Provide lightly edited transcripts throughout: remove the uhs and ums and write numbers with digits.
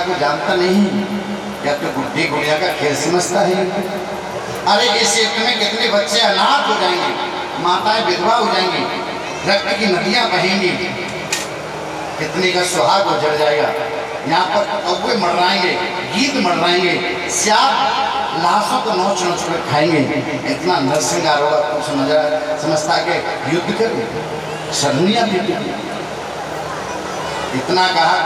को जानता नहीं, या तो बुद्धि गुड़िया का खेल समझता है। अरे इस युग में कितने बच्चे अनाथ हो जाएंगे, माताएं विधवा हो जाएंगी, रक्त की नदियां बहेंगी, कितने का सुहाग उजड़ जाएगा। यहाँ पर कौवे मरवाएंगे, गीत मरवाएंगे, सियार लाशों को नोच नोच कर खाएंगे। इतना नरसिंगार होगा तो समझता है कि युद्ध कर सरनिया भी। इतना कहा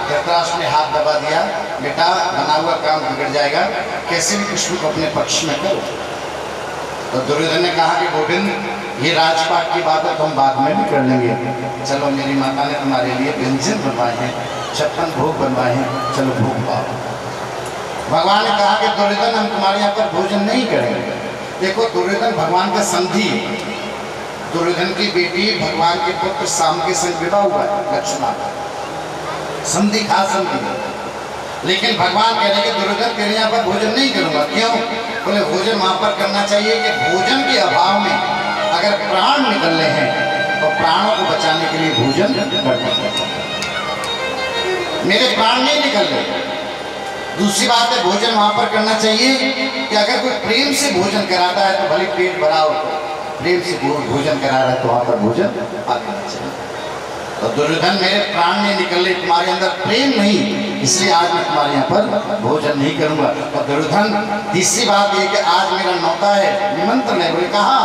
धृतराष्ट्र ने हाथ दबा दिया, बेटा बना हुआ काम बिगड़ जाएगा, कैसे भी कृष्ण को अपने पक्ष में करो। तो दुर्योधन ने कहा कि गोविंद ये राजपाट की बात है तो हम बाद में भी कर लेंगे, चलो मेरी माता ने तुम्हारे लिए व्यंजन बनवाए हैं, 56 भोग बनवाए हैं, चलो भोग पाओ। भगवान ने कहा कि दुर्योधन हम तुम्हारे यहाँ पर भोजन नहीं करेंगे। देखो दुर्योधन भगवान का संधि है, दुर्योधन की बेटी भगवान के पुत्र शाम के संग विवाह हुआ है, लक्ष्मण संधि खा संधि। लेकिन भगवान कह रहे कि दुर्योधन तेरे यहाँ पर भोजन नहीं करूंगा। क्यों? बोले भोजन वहां पर करना चाहिए कि भोजन के अभाव में अगर प्राण निकल रहे हैं तो प्राणों को बचाने के लिए भोजन करना चाहिए। मेरे प्राण नहीं निकल रहे। दूसरी बात है भोजन वहां पर करना चाहिए कि अगर कोई प्रेम से भोजन कराता है तो भले पेट भरा हो, प्रेम से भोजन करा रहा है तो वहां पर भोजन आ करना चाहिए। तो दुर्योधन मेरे प्राण नहीं निकल रहे, तुम्हारे अंदर प्रेम नहीं, इसलिए आज मैं तुम्हारे यहाँ पर भोजन नहीं करूंगा। और दुर्योधन तीसरी बात ये कि आज मेरा नौता है, निमंत्रण है। बोले कहाँ?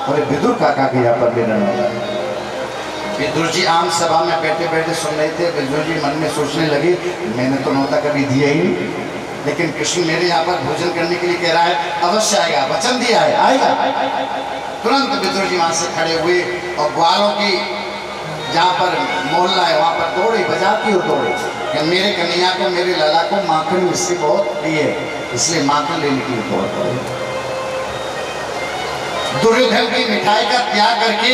बोले विदुर काका के यहाँ पर मेरा नौता है। विदुर जी आम सभा में बैठे बैठे सुन रहे थे। विदुर जी मन में सोचने लगे मैंने तो नौता कभी दिया ही नहीं, लेकिन कृष्ण मेरे यहाँ पर भोजन करने के लिए कह रहा है, अवश्य आएगा, वचन दिया है आएगा। तुरंत विदुर जी वहां से खड़े हुए और ग्वालों की जहाँ पर मोहल्ला है वहां पर दौड़े, बजाती हो दौड़े कि मेरे कन्हैया को, मेरे लाला को माखन इससे बहुत प्रिय है, इसलिए माखन लेने के लिए दौड़ पड़े। दुर्योधन की मिठाई का त्याग करके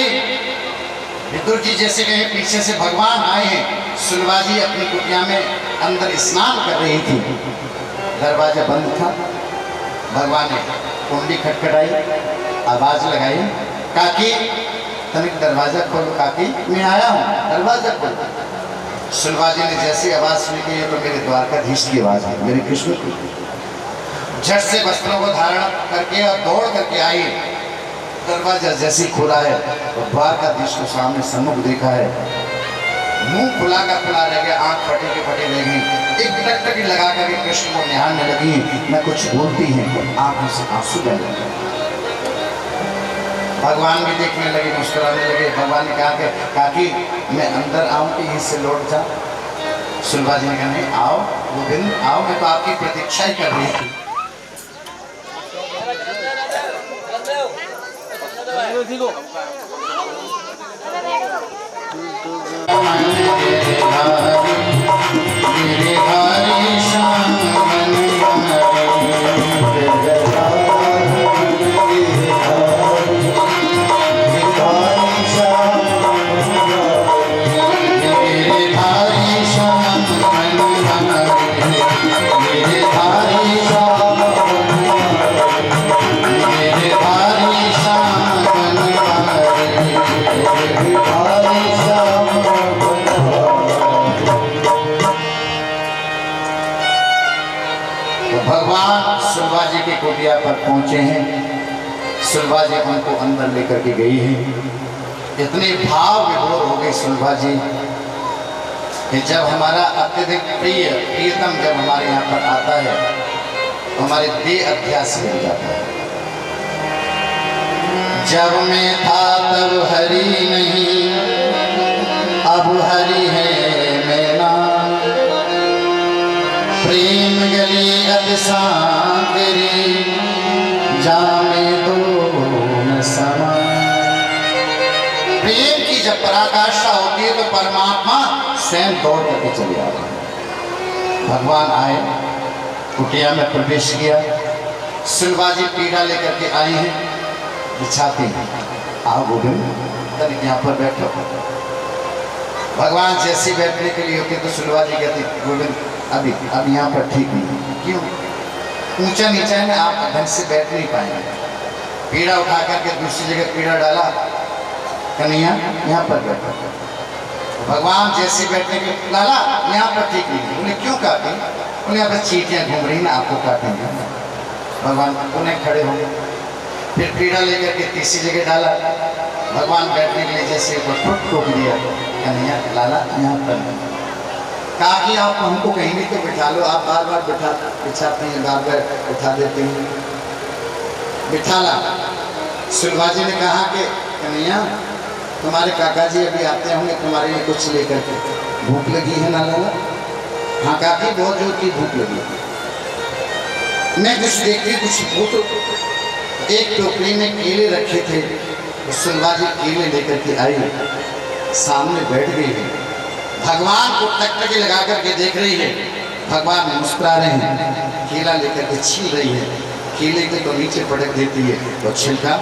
विदुर जी जैसे कहे पीछे से भगवान आए हैं। सुलभा जी अपनी कुटिया में अंदर स्नान कर रही थी, दरवाजा बंद था। भगवान ने कुंडी खटखटाई, आवाज लगाई, काकी तनिक दरवाजा खोलो, काकी मैं आया हूँ, दरवाजा खोलो। सुलभा जी ने जैसी आवाज सुनी कि ये तो मेरे द्वारकाधीश की आवाज है, मेरे कृष्ण की। झट से वस्त्रों को धारण करके और दौड़ करके आई। दरवाजा जैसे खोला है तो द्वारकाधीश को सामने सम्मुख देखा है। मुंह खुला का खुला रह गया, आंख फटे के फटे रह गई। एक टकटकी लगा करके कृष्ण को निहारने लगी, न कुछ बोलती है, आंखों से आंसू बह गए। भगवान भी देखने लगे, मुस्कुराने लगे। भगवान ने कहा कि काकी मैं अंदर आऊं कि यहीं से लौट जा? सुलभा जी ने कहा नहीं, आओ गोविंद आओ, मैं तो आपकी प्रतीक्षा ही कर रही थी। कुटिया पर पहुंचे हैं। सुलभा जी उनको अंदर लेकर के गई है। इतने भाव विभोर हो गए सुलभा जी कि जब हमारा अत्यधिक प्रियतम जब हमारे यहाँ पर आता है तो हमारे देह अध्यास मिल जाता है। जब मैं था तब हरि नहीं, अब हरि है मेरा, प्रेम गली अतिसागरी जामे दो न समा। प्रेम की जब पराकाष्ठा होती है तो परमात्मा स्वयं दौड़ करके चले आता है। भगवान आए, कुटिया में प्रवेश किया। सुलभा जी पीड़ा लेकर के आई हैं, बिछाती हैं, आओ गोविंद तनिक यहाँ पर बैठो। भगवान जैसे बैठने के लिए होते तो सुलभा जी कहती गोविंद अभी अब यहाँ पर ठीक नहीं। क्यों? ऊंचा नीचा है ना, आप ढंग से बैठ नहीं पाएंगे। पीड़ा उठा करके दूसरी जगह पीड़ा डाला, कन्हैया यहाँ पर बैठो। भगवान जैसे बैठने के लाला यहाँ पर ठीक नहीं। बोले क्यों काटे? बोले यहाँ पर चींटियाँ घूम रही ना, आपको काटेंगे। भगवान उन्हें खड़े हो गए, फिर पीड़ा लेकर के तीसरी जगह डाला। भगवान बैठने के लिए जैसे टोक दिया, कन्हैया लाला यहाँ पर। कहा कि आप हमको कहीं भी तो बिठा लो, आप बार बार बिठाते हैं, बार बार उठा देते हैं, बिठा ला। सुलभा जी ने कहा कि कन्हैया तुम्हारे काका जी अभी आते होंगे तुम्हारे लिए कुछ लेकर के, भूख लगी है ना लाला? हाँ काकी बहुत जोर की भूख लगी। मैं कुछ देखती कुछ भूख। एक टोकरी में केले रखे थे, सुलभा जी केले लेकर के आई, सामने बैठ गई है। भगवान को टकटकी लगा करके देख रही है। भगवान मुस्कुरा रहे हैं, केला लेकर के छील रही है। केले के तो नीचे पटक देती है तो छिलका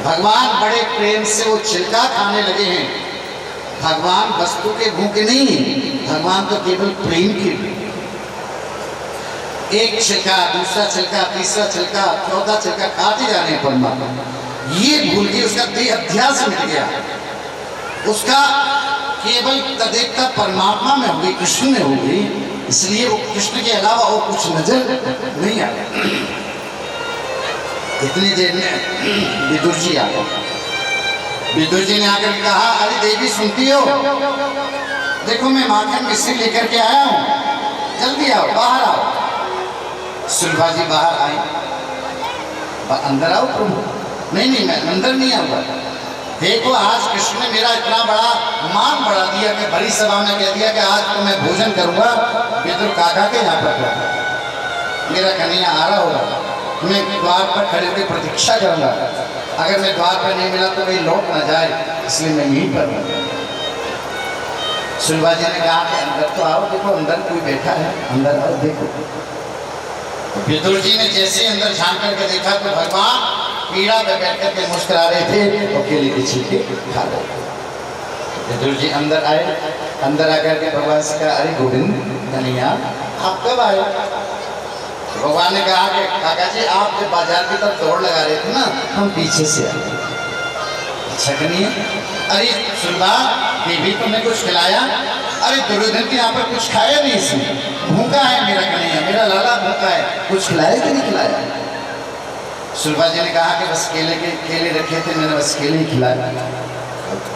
भगवान बड़े प्रेम से वो छिलका खाने लगे हैं। भगवान वस्तु के भूखे नहीं, भगवान तो केवल प्रेम के भूखे। एक छिलका, दूसरा छिलका, तीसरा छिलका, चौथा छिलका खाते जा रहे हैं परमात्मा, ये भूल के उसका देह अध्यास मिट गया, उसका केवल तदेकता परमात्मा में हो गई, कृष्ण में हो गई, इसलिए वो कृष्ण के अलावा और कुछ नजर नहीं आ रहा। इतनी देर में विदुर जी आ गए। विदुर जी ने आकर कहा, अरे देवी सुनती हो, देखो मैं माखन मिश्री लेकर के आया हूँ, जल्दी आओ, बाहर आओ। सुलभा जी बाहर आई, अंदर आओ प्रभु। नहीं मैं अंदर नहीं आऊंगा। देखो आज कृष्ण ने मेरा इतना बड़ा मान बढ़ा दिया कि बड़ी सभा में कह दिया कि आज तो मैं भोजन करूंगा विदुर काका के यहाँ पर। मेरा कन्हैया आ रहा होगा, मैं द्वार पर खड़े होकर प्रतीक्षा करूंगा, अगर मैं द्वार पर नहीं मिला तो वही लौट ना जाए, इसलिए मैं यहीं पर हूँ। सुलभा जी ने कहा कि अंदर तो आओ, देखो अंदर कोई बैठा है, अंदर आओ देखो। विदुर जी ने जैसे अंदर झांक करके देखा तो भगवान पीड़ा पे बैठ करके मुस्कुरा रहे थे और केले के छिलके खा रहे थे। विदुर जी अंदर आए, अंदर आकर के भगवान से कहा, अरे गोविंद कन्हैया आप कब आए? भगवान ने कहा कि काका जी आप जब बाजार की तरफ दौड़ लगा रहे थे ना, हम पीछे से आए। अच्छा कन्हैया, अरे सुलभा देवी तुमने कुछ खिलाया? अरे दुर्योधन के यहाँ पर कुछ खाया नहीं, इसने भूखा है मेरा कन्हैया, मेरा लाला भूखा है, कुछ खिलाया कि नहीं खिलाया? सुलभा जी ने कहा कि बस केले रखे थे, मैंने बस केले ही खिलाया।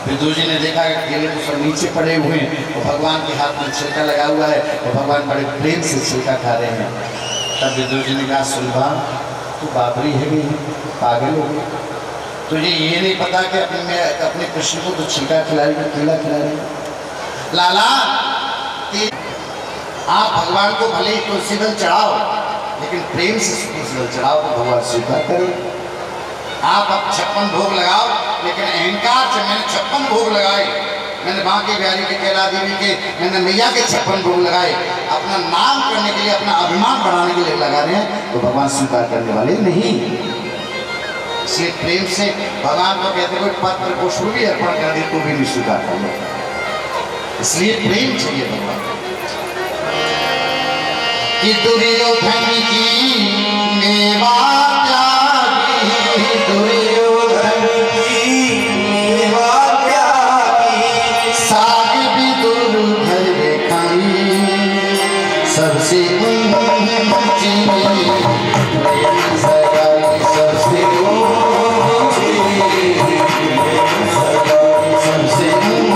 विदुर जी ने देखा कि केले तो सब नीचे पड़े हुए हैं और भगवान के हाथ में छिलका लगा हुआ है और भगवान बड़े प्रेम से छिलका खा रहे हैं। तब विदुर जी ने कहा, सुलभा तू बाबरी है गई, पागल हो गई, तुझे ये नहीं पता कि अपने कृष्ण को तो छिलका खिलाएगा, केला खिलाएगा। लाला आप भगवान को भले ही तुलसी दल चढ़ाओ, लेकिन प्रेम से तुलसी दल चढ़ाओ तो भगवान स्वीकार करें। आप अब 56 भोग लगाओ, लेकिन अहंकार से मैंने 56 भोग लगाए, मैंने बांके बिहारी के, कैला देवी के, मैंने मैया के 56 भोग लगाए, अपना नाम करने के लिए, अपना अभिमान बढ़ाने के लिए लगा रहे हैं, तो भगवान स्वीकार करने वाले नहीं। इसलिए प्रेम से भगवान को कहते कोई पत्र पुष्प भी अर्पण कर दे तो भी नहीं स्वीकार करना, इसलिए प्रेम चाहिए भगवान। कि दुर्योधन की मेवा त्यागी, दुर्योधन की मेवा त्यागी, साग विदुर घर खाई, सबसे ऊंची सगाई, सबसे ऊंची सबसे ऊंची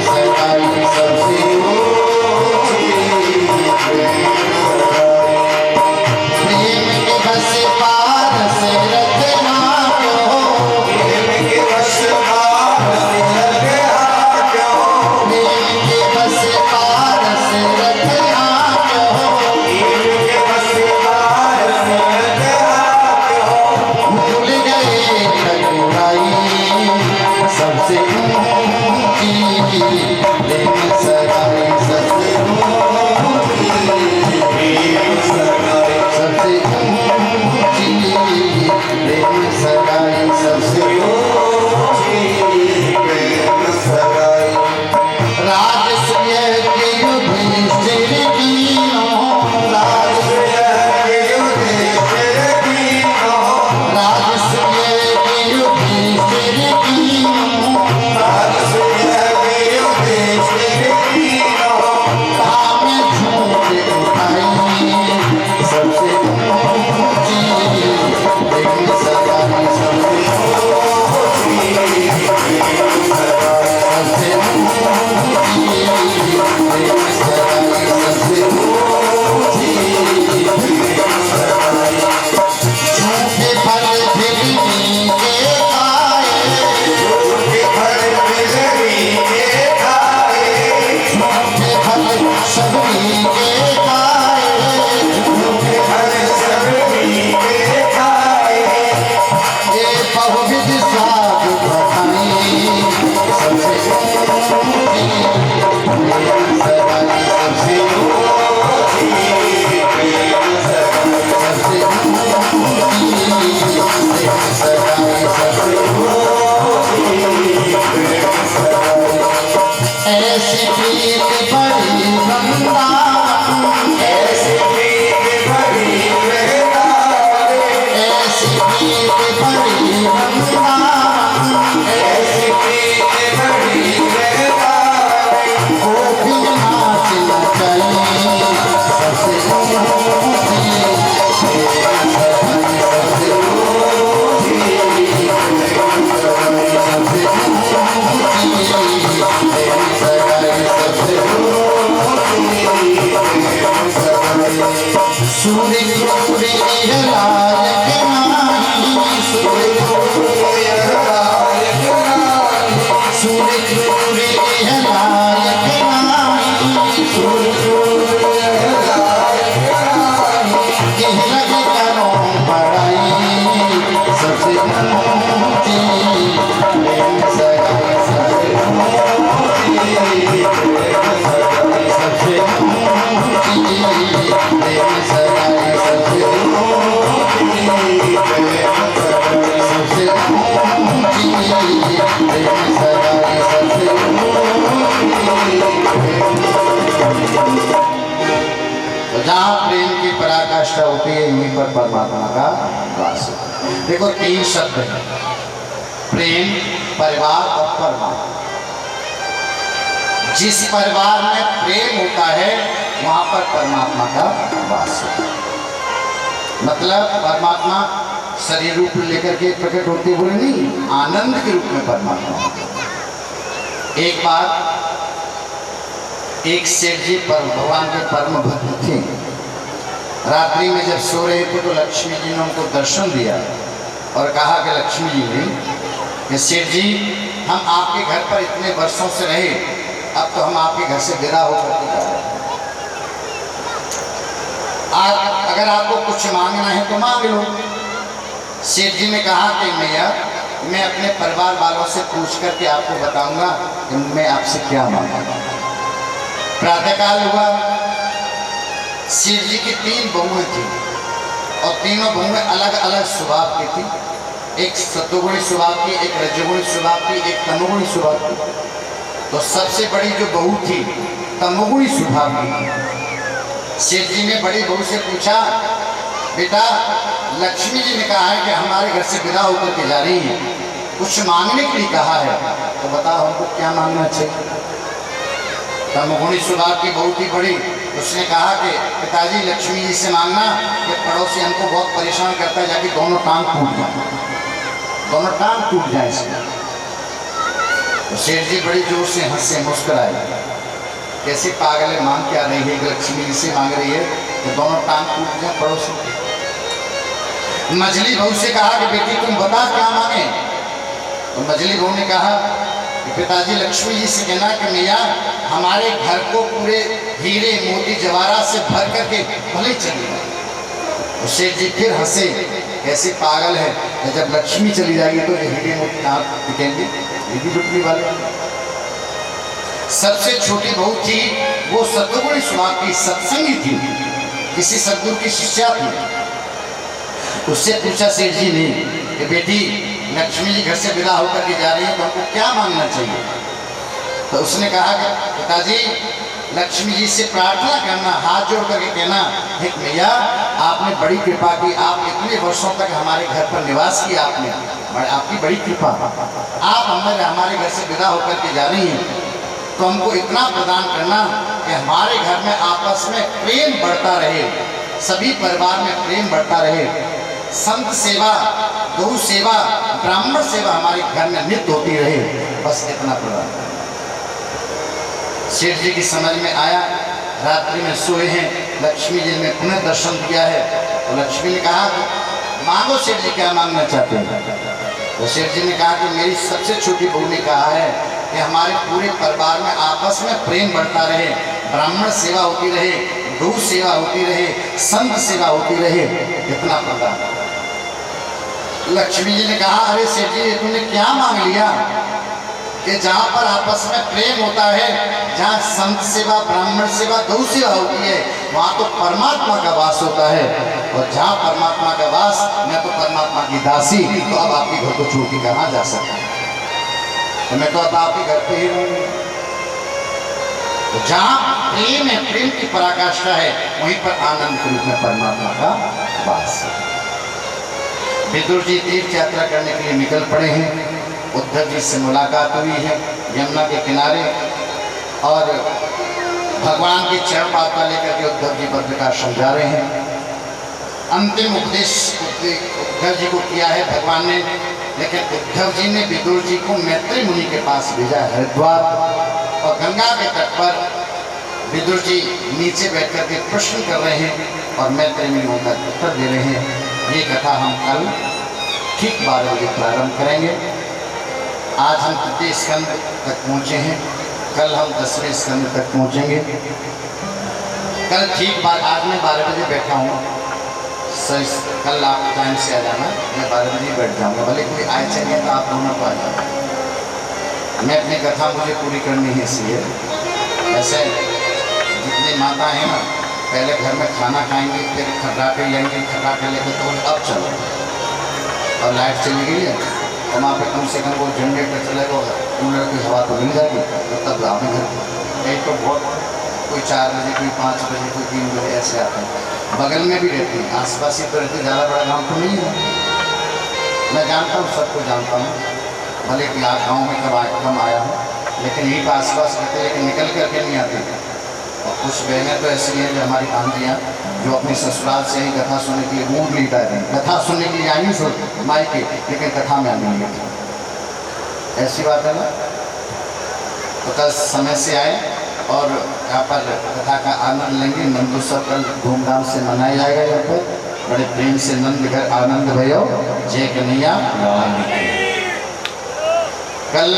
सगाई, सबसे प्रेम के बस पार से रखना क्यों, प्रेम के बस पार से रखना क्यों, प्रेम के बस पार से रखना क्यों, प्रेम के बस पार से रखना क्यों, भूल गए ठकुराई, सबसे ऊंची प्रेम सगाई, सबसे ऊंची प्रेम सगाई, सबसे ऊंची प्रेम सगाई, सबसे ऊंची प्रेम सगाई। राजसूय के युधिष्ठिर कीन्हो, राजसूय के युधिष्ठिर कीन्हो, राजसूय के युधिष्ठिर कीन्हो, राजसूय के युधिष्ठिर कीन्हो, काम झूठ उठाई, सबसे ऊंची प्रेम सगाई, सबसे ऊंची प्रेम सगाई, सबसे ऊंची प्रेम सगाई, सबसे ऊंची प्रेम सगाई। झूठे फल फिल्मी के खाए, झूठे फल फिल्मी के खाए, झूठे फल सबरी के खाए, झूठे फल सबरी के खाए, ये बहुविध साग बखाई, सबसे ऊंची प्रेम सगाई, सबसे ऊंची प्रेम सगाई, सबसे ऊंची प्रेम सगाई, सबसे ऊंची सूर्य को यह लायक नाही, सूर्य को यह लायक नाही, सूर्य को यह लायक नाही, सूर्य को यह लायक नाही। कह लगे करो बड़ाई सबसे ऊंची, प्रेम सगाई सबसे ऊंची, सबसे ऊंची, प्रेम सगाई सबसे ऊंची, सबसे ऊंची, प्रेम सगाई सबसे ऊंची। तो जहाँ प्रेम की पराकाष्ठा होती है यहीं पर परमात्मा का वास होता है। देखो 3 शब्द हैं, प्रेम, परिवार और परमात्मा। जिस परिवार में प्रेम होता है वहां पर परमात्मा का वास होता है। मतलब परमात्मा शरीर रूप लेकर के प्रकट होते हुए नहीं, आनंद के रूप में परमात्मा होता है। एक बार एक सेठ जी पर भगवान के परम भक्त थे। रात्रि में जब सो रहे थे तो लक्ष्मी जी ने उनको दर्शन दिया और कहा कि लक्ष्मी जी ने कि सेठ जी हम आपके घर पर इतने वर्षों से रहे, अब तो हम आपके घर से विदा होकर के जा रहे हैं। अगर आपको कुछ मांगना है तो मांग लो। सेठ जी ने कहा कि मैया मैं अपने परिवार वालों से पूछ करके आपको बताऊंगा कि मैं आपसे क्या मांगूंगा। प्रातःकाल हुआ, सेठ जी की 3 बहुएं थी और तीनों बहुएं अलग अलग स्वभाव की थी। एक सत्वगुणी स्वभाव की, एक रजोगुणी स्वभाव की, एक तमोगुणी स्वभाव की। तो सबसे बड़ी जो बहू थी तमोगुणी स्वभाव की। सेठ जी ने बड़ी बहू से पूछा, बेटा लक्ष्मी जी ने कहा है कि हमारे घर से विदा होकर के जा रही है, कुछ मांगने के लिए कहा है, तो बताओ हमको क्या मांगना चाहिए। तमोगुणी स्वभाव की बहू थी बड़ी, उसने कहा कि पिताजी लक्ष्मी जी से मांगना कि पड़ोसी हमको बहुत परेशान करता है, जाके दोनों टांग टूट जाए, दोनों टांग टूट जाए इसमें। तो सेठ जी बड़ी जोर से हंसे, मुस्कुराए, कैसी पागल है, मांग क्या रही है, लक्ष्मी जी से मांग रही है कि दोनों टांग टूट जाए पड़ोसी। मझली बहू से कहा कि बेटी तुम बता क्या मांगे। तो मझली बहू ने कहा कि पिताजी लक्ष्मी जी से कहना कि मैया हमारे घर को पूरे हीरे मोती जवाहरात से भर करके भले चली जाए। तो सेठ जी फिर हंसे, कैसी पागल है, जब लक्ष्मी चली जाएगी तो ये हीरे मोती कहाँ दिखेंगे, ये भी लुटने वाले। सबसे छोटी बहू थी वो सत्वगुणी स्वभाव की, सत्संगी थी, किसी सद्गुरु की शिष्या थी। उससे पूछा सेठ जी ने कि बेटी लक्ष्मी जी घर से विदा होकर के जा रही है तो हमको क्या मांगना चाहिए। तो उसने कहा कि पिताजी लक्ष्मी जी से प्रार्थना करना, हाथ जोड़ करके कहना, हे मैया आपने बड़ी कृपा की, आप इतने वर्षों तक हमारे घर पर निवास किया, आपने आपकी बड़ी कृपा, आप हमारे घर से विदा होकर के जा रही हैं तो हमको इतना प्रदान करना कि हमारे घर में आपस में प्रेम बढ़ता रहे, सभी परिवार में प्रेम बढ़ता रहे, संत सेवा, गौ सेवा, ब्राह्मण सेवा हमारे घर में नित्य होती रहे, बस इतना प्रदान। सेठ जी की समझ में आया, रात्रि में सोए हैं, लक्ष्मी जी ने पुनः दर्शन दिया है तो लक्ष्मी ने कहा मांगो सेठ जी क्या मांगना चाहते हैं। तो सेठ जी ने कहा कि मेरी सबसे छोटी बहू ने कहा है कि हमारे पूरे परिवार में आपस में प्रेम बढ़ता रहे, ब्राह्मण सेवा होती रहे, गौ सेवा होती रहे, संत सेवा होती रहे, इतना प्रदान। लक्ष्मी जी ने कहा अरे सेठ जी तुमने क्या मांग लिया कि जहाँ पर आपस में प्रेम होता है, जहाँ संत सेवा, ब्राह्मण सेवा, गौ सेवा होती है, वहाँ तो परमात्मा का वास होता है, और जहाँ परमात्मा का वास, मैं तो परमात्मा की दासी, तो अब आपके घर को छोड़ के कहाँ जा सकता है, तो मैं तो अब आपके घर पे ही रहूँगी। तो जहाँ प्रेम है, प्रेम की पराकाष्ठा है, वहीं पर आनंद के रूप में परमात्मा का वास है। विदुर जी तीर्थ यात्रा करने के लिए निकल पड़े हैं। उद्धव जी से मुलाकात हुई है यमुना के किनारे, और भगवान के चरण पादुका लेकर के उद्धव जी बद्रिकाश्रम जा रहे हैं। अंतिम उपदेश उद्धव जी को किया है भगवान ने, लेकिन उद्धव जी ने विदुर जी को मैत्री मुनि के पास भेजा हरिद्वार, और गंगा के तट पर विदुर जी नीचे बैठ कर के प्रश्न कर रहे हैं और मैत्री मुनि होकर उत्तर दे रहे हैं। ये कथा हम कल ठीक 12 बजे प्रारंभ करेंगे। आज हम 3 स्कंद तक पहुँचे हैं, कल हम 10वें स्कंद तक पहुँचेंगे। कल ठीक आज मैं 12 बजे बैठा हूँ, कल आप टाइम से आ जाना, मैं 12 बजे बैठ जाऊँगा। भले कोई आए चलिए तो आप दोनों को आ जाना। मैं अपनी कथा मुझे पूरी करनी है, इसलिए ऐसे जितनी माता हैं ना, पहले घर में खाना खाएंगे, फिर खर्राटे लेंगे, खर्राटे लेकर तो अब चलो, और लाइट चली गई है तो वहाँ पे कम से कम वो जनरेटर चलेगा, कूलर की हवा तो मिल जाएगी, तो तब आओगे घर। एक तो बहुत कोई 4 बजे, कोई 5 बजे, कोई 3 बजे ऐसे आते हैं। बगल में भी रहती है, आसपास ही तो रहती, ज़्यादा बड़ा गाँव तो नहीं है। मैं जानता हूँ, सबको जानता हूँ, भले कि आज गाँव में कम आया हूँ, लेकिन यहीं पर आसपास रहते, लेकिन निकल करके नहीं आते। और कुछ बहनें तो ऐसी हैं जो हमारी भांजियाँ, जो अपनी ससुराल से ही कथा सुनने के लिए मूड लीड आ रही, कथा सुनने के लिए आई सो मायके, लेकिन कथा में आने नहीं। ऐसी बात है ना। तो कल समय से आए और यहाँ पर कथा का आनंद लेंगे। नंदोत्सव कल धूमधाम से मनाया जाएगा। यहाँ पर बड़े प्रेम से नंद घर आनंद भयो जय कन्हैया। कल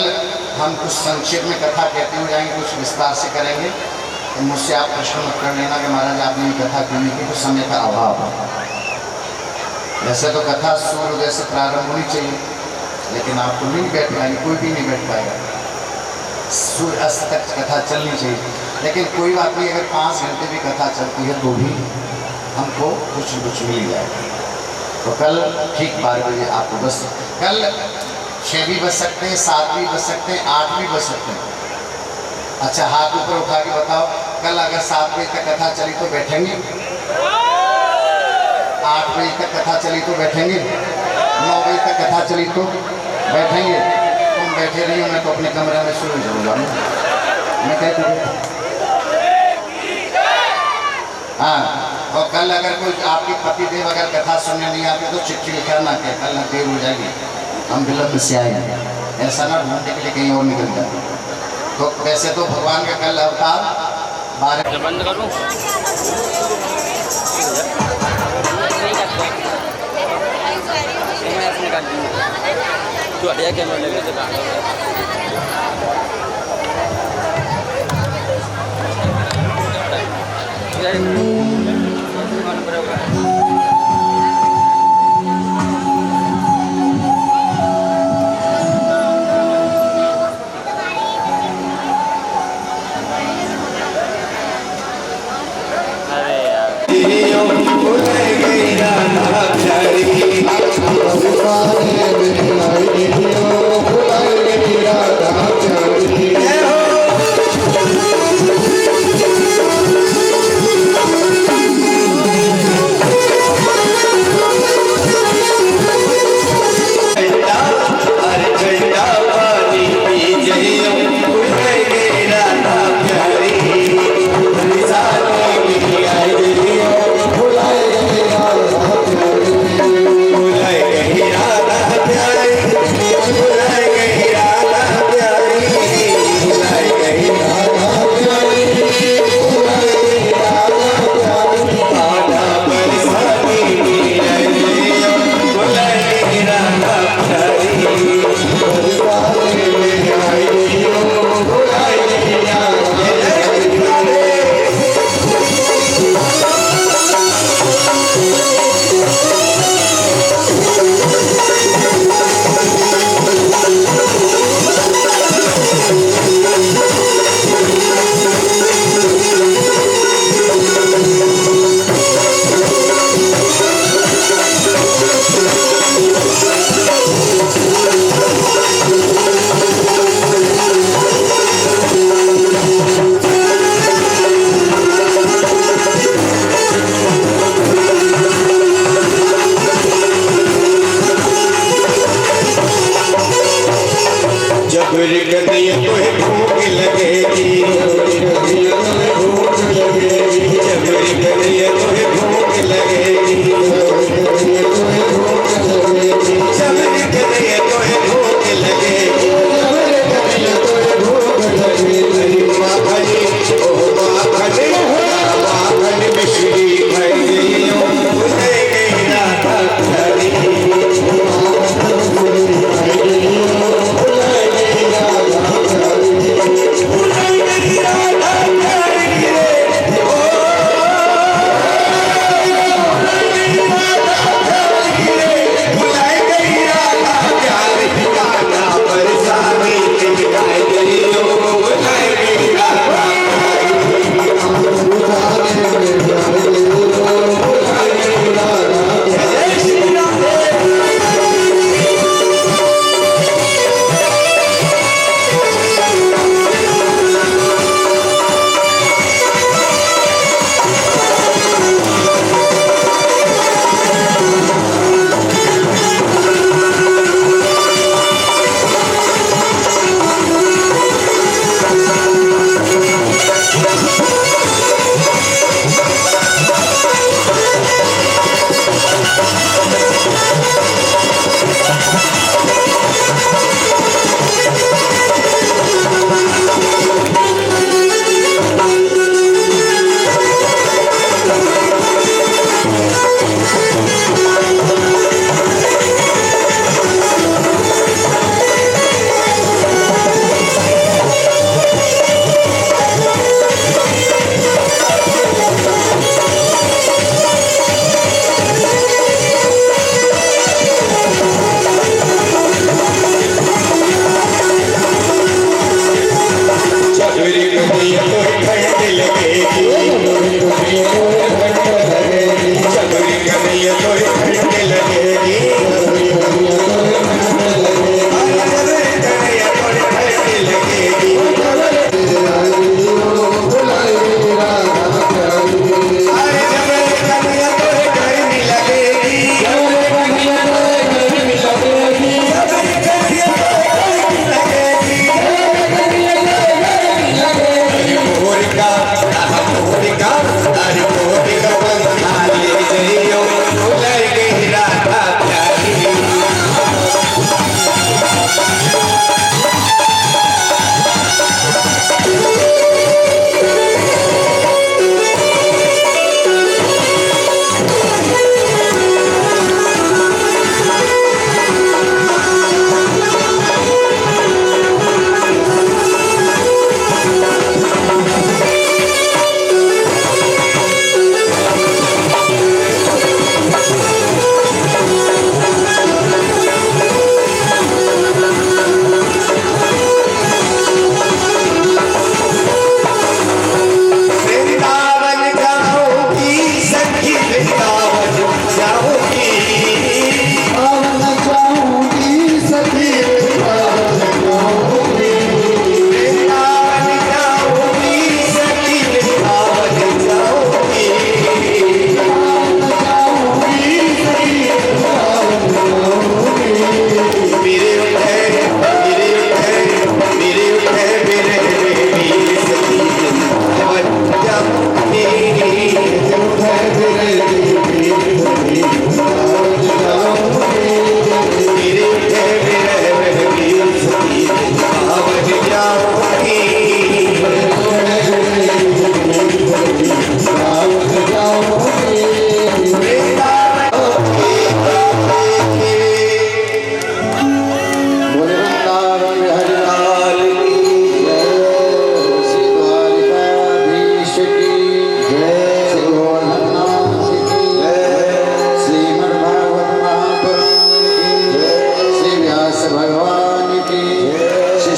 हम कुछ संक्षेप में कथा कहते हुए जाएंगे, कुछ विस्तार से करेंगे। तो मुझसे आप प्रश्न मत कर लेना कि महाराज आपने ये कथा क्यों नहीं की, तो समय का अभाव है। वैसे तो कथा सूर्योदय से प्रारंभ होनी चाहिए, लेकिन आप तो नहीं बैठ पाएंगे, कोई भी नहीं बैठ पाएगा। सूर्य अस्त तक कथा चलनी चाहिए, लेकिन कोई बात नहीं, अगर 5 घंटे भी कथा चलती है तो भी हमको कुछ न कुछ मिल जाएगा। तो कल ठीक 12 बजे आपको बस, कल 6 भी बज सकते हैं, 7 भी बज सकते हैं, 8 भी बज सकते हैं। अच्छा, हाथ ऊपर उठा के बताओ, कल अगर 7 बजे तक कथा चली तो बैठेंगे? 8 बजे तक कथा चली तो बैठेंगे? 9 बजे तक कथा चली तो बैठेंगे? तुम बैठे रही हो, मैं तो अपने कमरे में सो जाऊँगा। मैं कहती हूँ हाँ। और कल अगर कोई आपके पतिदेव अगर कथा सुनने नहीं आते तो चिट्ठी लिखा ना कि कल ना देर हो जाएगी, हम विलम्ब से आएंगे, ऐसा ना ढूंढने के लिए कहीं और निकल जाए। तो वैसे तो भगवान का कल अवतार 12 बंद करूं तो हटिया कैमरा लेके तो Radha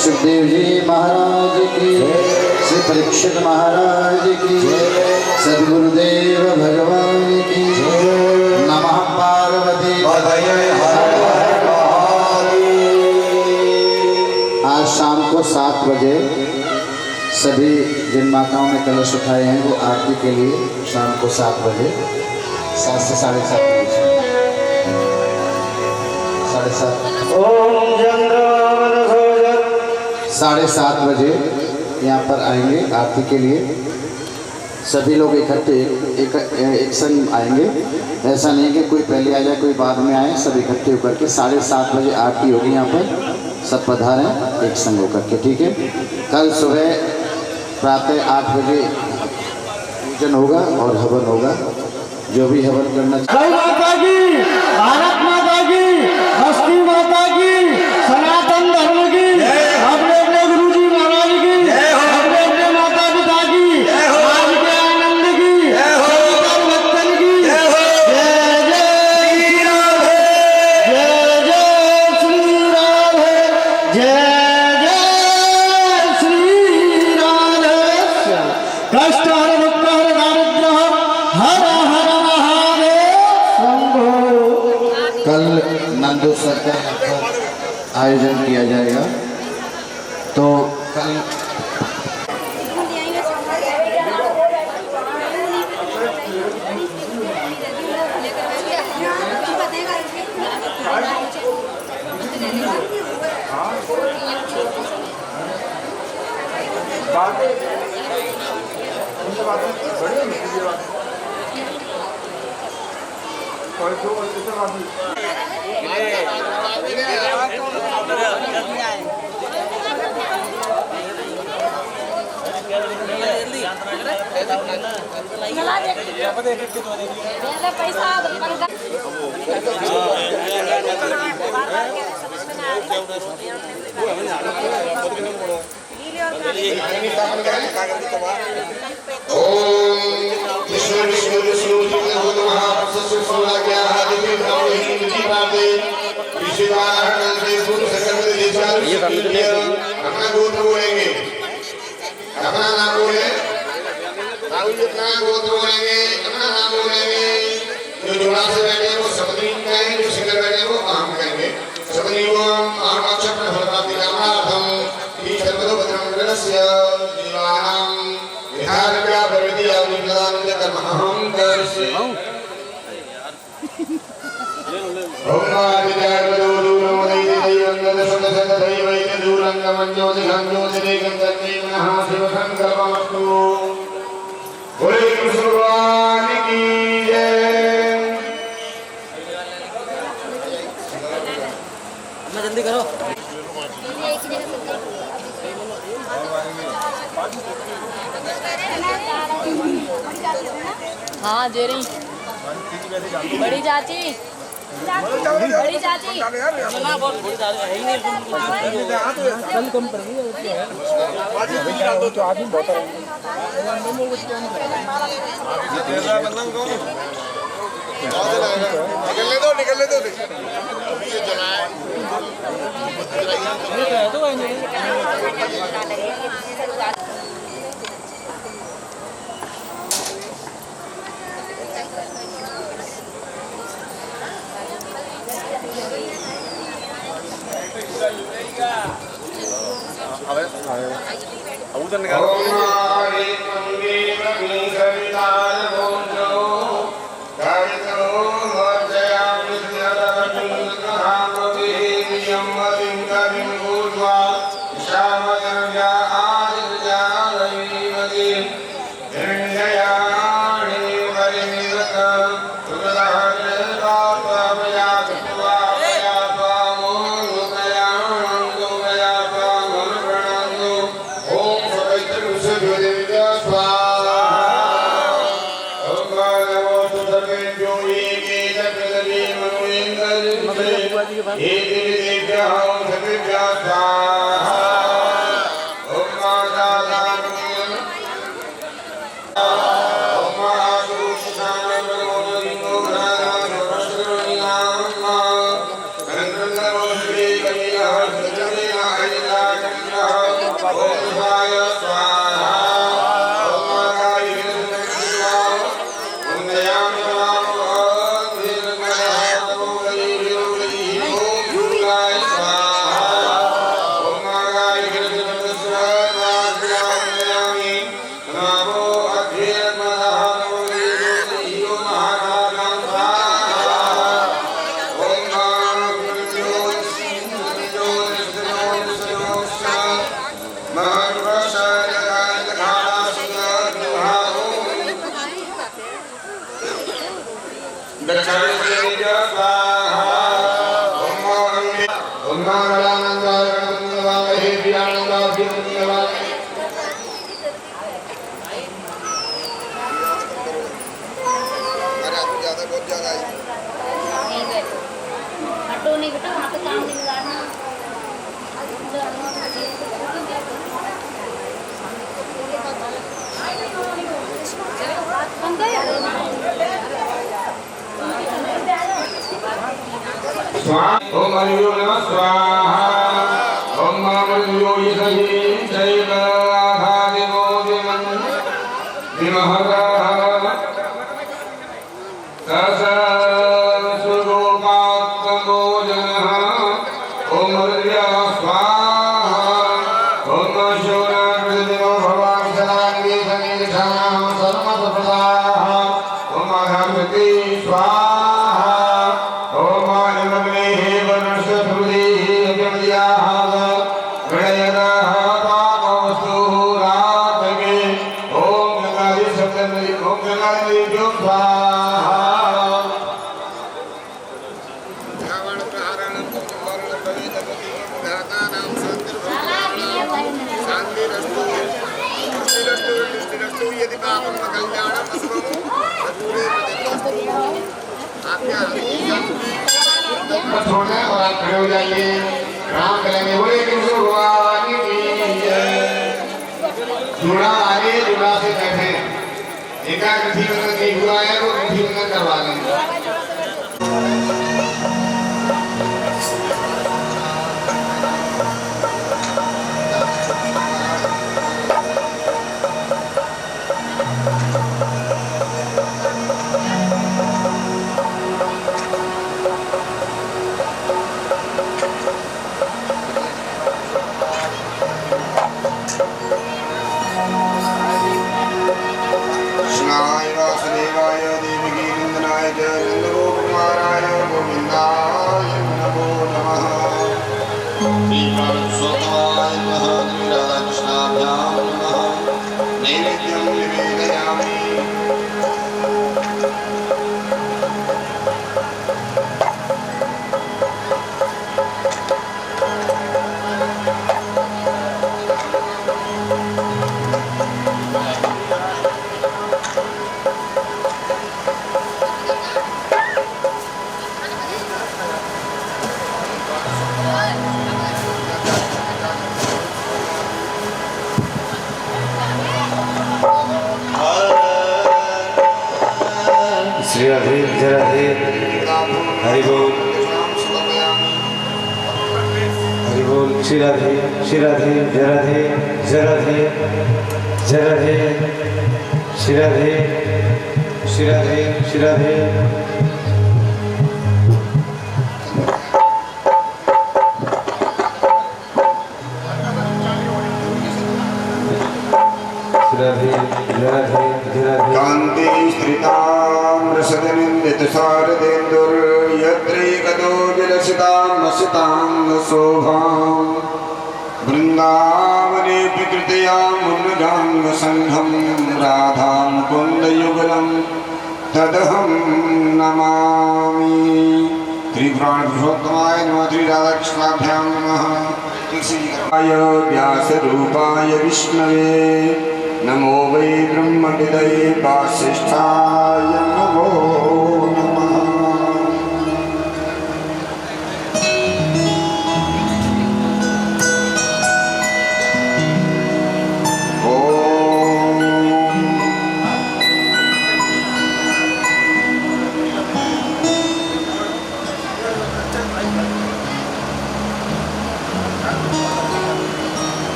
सुखदेव जी महाराज की, श्री परीक्षित महाराज की, सद्गुरुदेव भगवान की, नमः पार्वती। आज शाम को 7 बजे सभी जिन माताओं ने कलश उठाए हैं वो आरती के लिए शाम को 7 बजे 7 से 7:30 बजे 7:30 बजे यहाँ पर आएंगे आरती के लिए। सभी लोग इकट्ठे एक संग आएंगे, ऐसा नहीं कि कोई पहले आ जाए कोई बाद में आए, सब इकट्ठे होकर के 7:30 बजे आरती होगी यहाँ पर। सब पधारें एक संग होकर के, ठीक है। कल सुबह प्रातः 8 बजे पूजन होगा और हवन होगा। जो भी हवन करना जय माता की, भारत माता की, बस्ती माता की, सनातन धर्म की, अपने अपने गुरु जी महाराज की, अपने अपने माता पिता की, आज के आनंद की, सनातन भक्तन की, जय जय श्री राधे, जय जय श्री राधे, जय जय श्री राधे। कष्ट हर दुख हर दारिद्र्य हर हर कल नंदू सर का आयोजन किया जाएगा, तो कल अपना नाम बोले कोई अपना गोत्र बोलेंगे, अपना नाम बोलेंगे। जो जुड़ा से बैठे वो सपनी कहेंगे, जो सिंगर बैठे वो आम कहेंगे। सपनी को आम अक्षर में फलप्राप्ति कामनार्थम ही सर्वतो भद्रमंडलस्य जीवानां विधारभ्या प्रवृत्ति आविर्भावानुज कर्महं करिष्ये। ओम आदित्यार्वदो दूरमोदयति दैवन्ददशदशदैवैते दूरङ्गमञ्ज्योतिषञ्ज्योतिरेकं तन्मेनः शिवसङ्कल्पमस्तु। बोले कृष्ण भगवान की जय। अपना जल्दी करो। हाँ जेरी बड़ी चाची बड़ी चाची ना बहुत बड़ी दाल है ही नहीं। कल कम कर दिया तो आदमी बहुत निकलने दो हटो नहीं बेटा वहाँ पे काम नहीं बिगाड़ना। ओम हरिओम नमः स्वाहा। ओम मृत्यो यदि चैव आधादिवो विमन् विमहः ससुरूपात्मको जनः। ओम हरिया स्वाहा। ओम शूराकृतिनो भवाक्षराङ्गे समीक्षाणां सर्वसप्रदाः। ओम हरति स्वाहा। छोड़ना और आप खड़े हो जाइए, राम करेंगे। बोले कृष्ण भगवान की जय। जुड़ा आगे जुड़ा से बैठे, एकाग्रती बंधन नहीं हुआ है वो ग्रंथि बंधन करवा लेंगे। कृष्णाय वासुदेवाय देवकी नंदनाय च नंदगोपकुमाराय गोविंदाय नमो नमः। श्रीकृष्णाय नमः। श्रीराधाकृष्णाभ्यां नमः। नैवेद्यं निवेदयामि। श्री राधे जय राधे हरि बोल हरि बोल श्री राधे जय राधे जय राधे जय राधे श्री राधे श्री राधे श्री राधे कांति स्त्रितामृषदनिन्दितसारदेन्दुर्यत्रैकतो विलसितामसिताङ्गशोभां वृन्दावने विकृतयामुन्नजाङ्गसङ्घं राधां कुन्दयुगलं तदहं नमामि। त्रिपुराणपुरुषोत्तमाय नमः। श्रीराधाकृष्णाभ्यां नमः। तुलसीकाय व्यासरूपाय विष्णवे नमो वै ब्रह्मविदये वासिष्ठाय नमो नमः।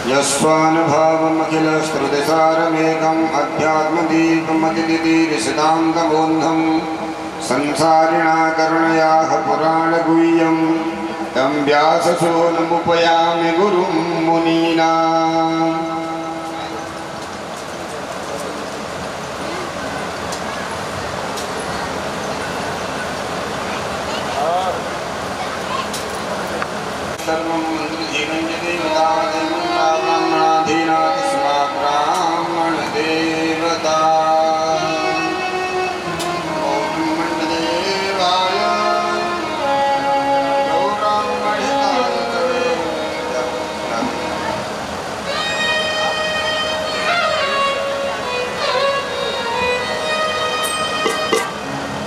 यस्वानुभावमखिलश्रुतिसारमेकम् अध्यात्मदीपमतिदितिरिषदान्तबोधं संसारिणा करुणयाः पुराणगुह्यं तं व्यासशोनमुपयामि गुरुं मुनीनाम्। सर्वं मन्त्रहीनं च ब्राह्मणाधीना तस्मात् ब्राह्मणदेवता। ॐ ब्रह्मण्यदेवाय यो ब्राह्मणहिताय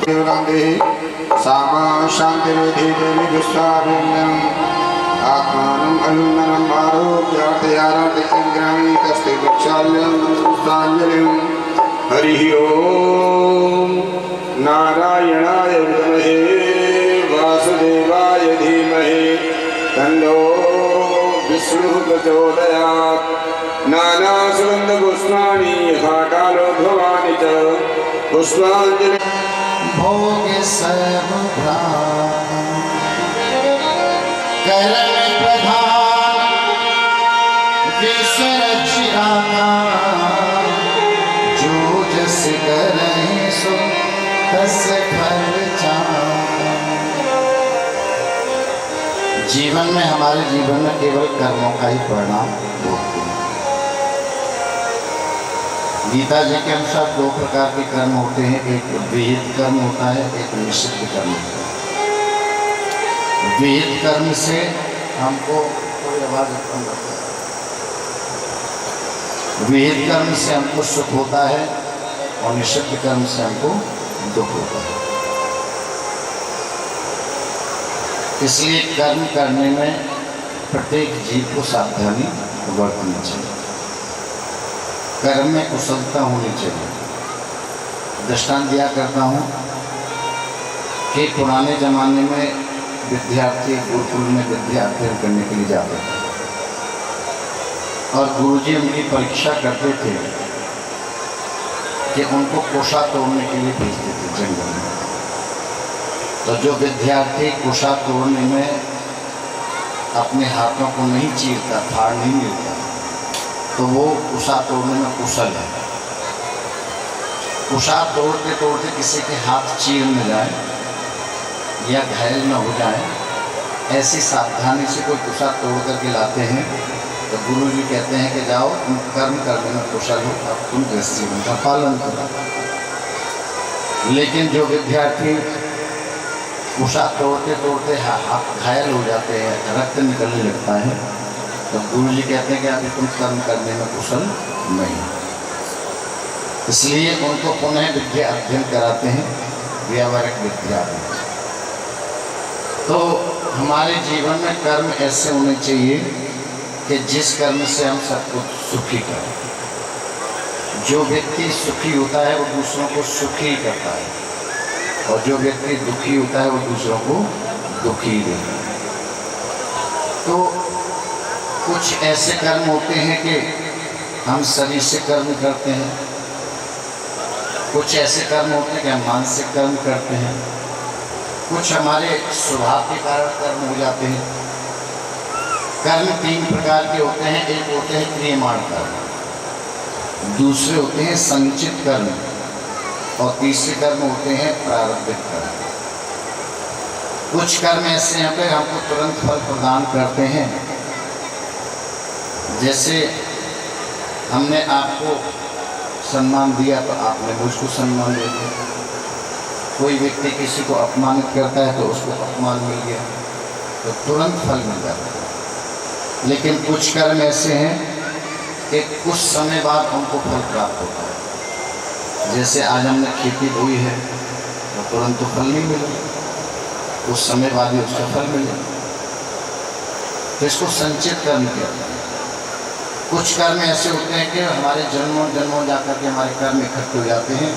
देवकान्ते सामा शान्तिरोधि देवी विश्वाभिन्नम् आत्मानम् अभिन्नम् आरोग्यार्थयाराधिकं तस्ते वृक्षाल्यं पुष्पाञ्जलिं। हरिः ओम नारायणाय विद्महे वासुदेवाय धीमहि तन्नो विष्णुः प्रचोदयात्। नानासुगन्धपुष्पाणि यथा कालोद्भवानि च पुष्पाञ्जलि भोगे सर्वभ्राम करण प्रधान विसरचिरागा जो जस करहि सो तस फल चाहा। जीवन में हमारे जीवन में केवल कर्मों का ही परिणाम भोगते हैं। गीता जी के अनुसार दो प्रकार के कर्म होते हैं, एक विहित कर्म होता है, एक निषिद्ध कर्म होता है। विहित कर्म से हमको कोई आवाज उत्पन्न होता है, विहित कर्म से हमको सुख होता है और निषिद्ध कर्म से हमको दुख होता है। इसलिए कर्म करने में प्रत्येक जीव को सावधानी बरतनी चाहिए, कर्म में कुशलता होनी चाहिए। दृष्टांत दिया करता हूँ कि पुराने ज़माने में विद्यार्थी गुरुकुल में विद्या अध्ययन करने के लिए जाते थे और गुरुजी उनकी परीक्षा करते थे कि उनको कोषा तोड़ने के लिए भेजते थे जंगल में। तो जो विद्यार्थी कुशा तोड़ने में अपने हाथों को नहीं चीरता, फाड़ नहीं मिलता, तो वो कुशा तोड़ने में कुशल है। कुशा तोड़ते तोड़ते किसी के हाथ चीर न जाए या घायल न हो जाए, ऐसी सावधानी से कोई कुशा तोड़ करके लाते हैं, तो गुरु जी कहते हैं कि जाओ तुम कर्म करने में कुशल हो, अब तुम गृहस्थी का पालन करो। लेकिन जो विद्यार्थी कुशा तोड़ते तोड़ते हाथ घायल हो जाते हैं, रक्त निकलने लगता है, तो गुरु जी कहते हैं कि अभी तुम कर्म करने में कुशल नहीं। इसलिए उनको पुनः विद्या अध्ययन कराते हैं, व्यावहारिक विद्या। तो हमारे जीवन में कर्म ऐसे होने चाहिए कि जिस कर्म से हम सबको सुखी करें। जो व्यक्ति सुखी होता है वो दूसरों को सुखी करता है, और जो व्यक्ति दुखी होता है वो दूसरों को दुखी देता है। तो कुछ ऐसे कर्म होते हैं कि हम शरीर से कर्म करते हैं, कुछ ऐसे कर्म होते हैं कि हम मानसिक कर्म करते हैं, कुछ हमारे स्वभाव के कारण कर्म हो जाते हैं। कर्म 3 प्रकार के होते हैं। एक होते हैं क्रियमाण कर्म, दूसरे होते हैं संचित कर्म, और तीसरे कर्म होते हैं प्रारब्धिक कर्म। कुछ कर्म ऐसे हैं कि हमको तुरंत फल प्रदान करते हैं। जैसे हमने आपको सम्मान दिया तो आपने मुझको सम्मान दे दिया। कोई व्यक्ति किसी को अपमानित करता है तो उसको अपमान मिल गया, तो तुरंत फल मिल जाता है। लेकिन कुछ कर्म ऐसे हैं कि कुछ समय बाद हमको फल प्राप्त होता है। जैसे आज हमने खेती बोई है तो तुरंत तो फल नहीं मिलेगा, कुछ समय बाद ही उसका फल मिलेगा। तो इसको संचित कर्म कहते हैं। कुछ कर्म ऐसे होते हैं कि हमारे जन्मों जन्मों जाकर के हमारे कर्म इकट्ठे हो जाते हैं,